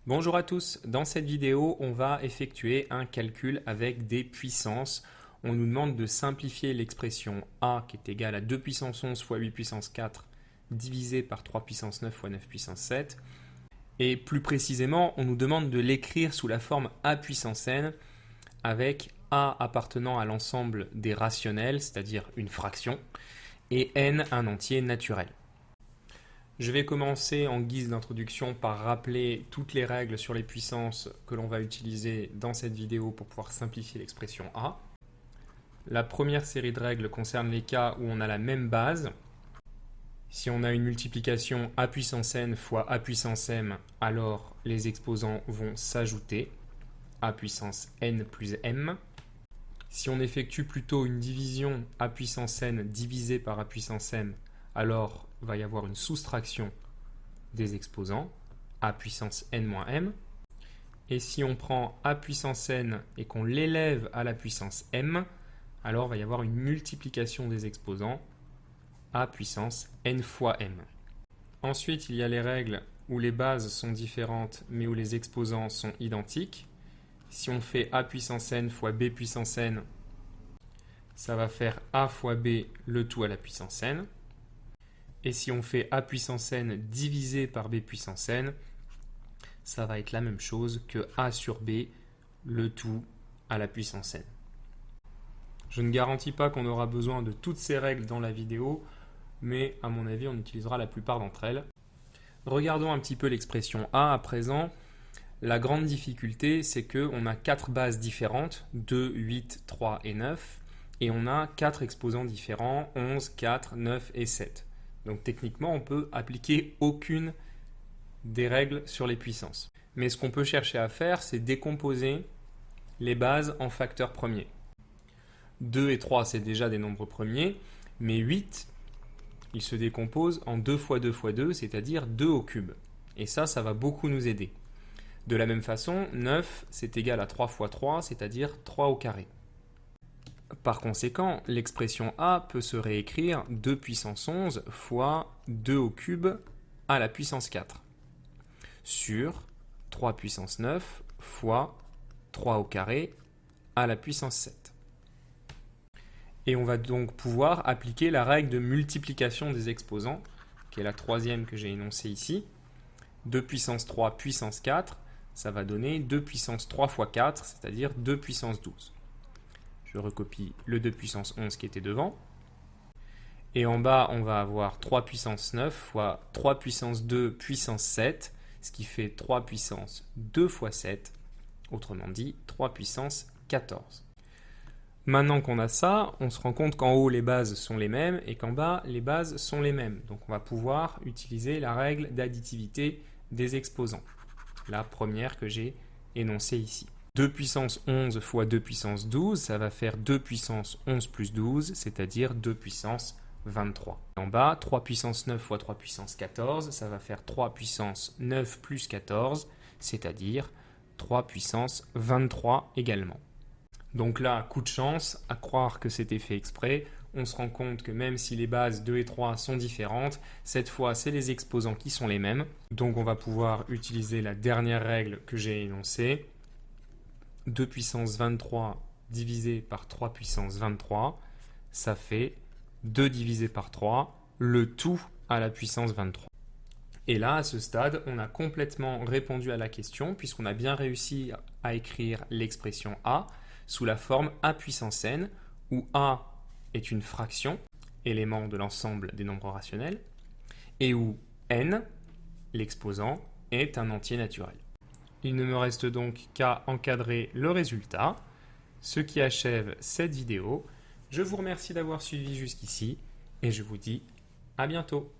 Bonjour à tous, dans cette vidéo on va effectuer un calcul avec des puissances. On nous demande de simplifier l'expression a qui est égale à 2 puissance 11 fois 8 puissance 4 divisé par 3 puissance 9 fois 9 puissance 7. Et plus précisément on nous demande de l'écrire sous la forme a puissance n avec a appartenant à l'ensemble des rationnels, c'est-à-dire une fraction, et n un entier naturel. Je vais commencer en guise d'introduction par rappeler toutes les règles sur les puissances que l'on va utiliser dans cette vidéo pour pouvoir simplifier l'expression a. La première série de règles concerne les cas où on a la même base. Si on a une multiplication a puissance n fois a puissance m, alors les exposants vont s'ajouter, a puissance n plus m. Si on effectue plutôt une division a puissance n divisé par a puissance m, alors il va y avoir une soustraction des exposants, a puissance n moins m. Et si on prend a puissance n et qu'on l'élève à la puissance m, alors il va y avoir une multiplication des exposants, a puissance n fois m. Ensuite, il y a les règles où les bases sont différentes mais où les exposants sont identiques. Si on fait a puissance n fois b puissance n, ça va faire a fois b le tout à la puissance n. Et si on fait a puissance n divisé par b puissance n, ça va être la même chose que a sur b, le tout à la puissance n. Je ne garantis pas qu'on aura besoin de toutes ces règles dans la vidéo, mais à mon avis, on utilisera la plupart d'entre elles. Regardons un petit peu l'expression a à présent. La grande difficulté, c'est qu'on a 4 bases différentes, 2, 8, 3 et 9, et on a 4 exposants différents, 11, 4, 9 et 7. Donc techniquement, on peut appliquer aucune des règles sur les puissances. Mais ce qu'on peut chercher à faire, c'est décomposer les bases en facteurs premiers. 2 et 3, c'est déjà des nombres premiers, mais 8, il se décompose en 2 fois 2 fois 2, c'est-à-dire 2 au cube. Et ça va beaucoup nous aider. De la même façon, 9, c'est égal à 3 fois 3, c'est-à-dire 3 au carré. Par conséquent, l'expression a peut se réécrire 2 puissance 11 fois 2 au cube à la puissance 4 sur 3 puissance 9 fois 3 au carré à la puissance 7. Et on va donc pouvoir appliquer la règle de multiplication des exposants, qui est la troisième que j'ai énoncée ici. 2 puissance 3 puissance 4, ça va donner 2 puissance 3 fois 4, c'est-à-dire 2 puissance 12. Je recopie le 2 puissance 11 qui était devant. Et en bas, on va avoir 3 puissance 9 fois 3 puissance 2 puissance 7, ce qui fait 3 puissance 2 fois 7, autrement dit 3 puissance 14. Maintenant qu'on a ça, on se rend compte qu'en haut, les bases sont les mêmes et qu'en bas, les bases sont les mêmes. Donc on va pouvoir utiliser la règle d'additivité des exposants, la première que j'ai énoncée ici. 2 puissance 11 fois 2 puissance 12, ça va faire 2 puissance 11 plus 12, c'est-à-dire 2 puissance 23. En bas, 3 puissance 9 fois 3 puissance 14, ça va faire 3 puissance 9 plus 14, c'est-à-dire 3 puissance 23 également. Donc là, coup de chance, à croire que c'était fait exprès, on se rend compte que même si les bases 2 et 3 sont différentes, cette fois, c'est les exposants qui sont les mêmes. Donc on va pouvoir utiliser la dernière règle que j'ai énoncée. 2 puissance 23 divisé par 3 puissance 23, ça fait 2 divisé par 3, le tout à la puissance 23. Et là, à ce stade, on a complètement répondu à la question puisqu'on a bien réussi à écrire l'expression a sous la forme a puissance n, où a est une fraction, élément de l'ensemble des nombres rationnels, et où n, l'exposant, est un entier naturel. Il ne me reste donc qu'à encadrer le résultat, ce qui achève cette vidéo. Je vous remercie d'avoir suivi jusqu'ici et je vous dis à bientôt.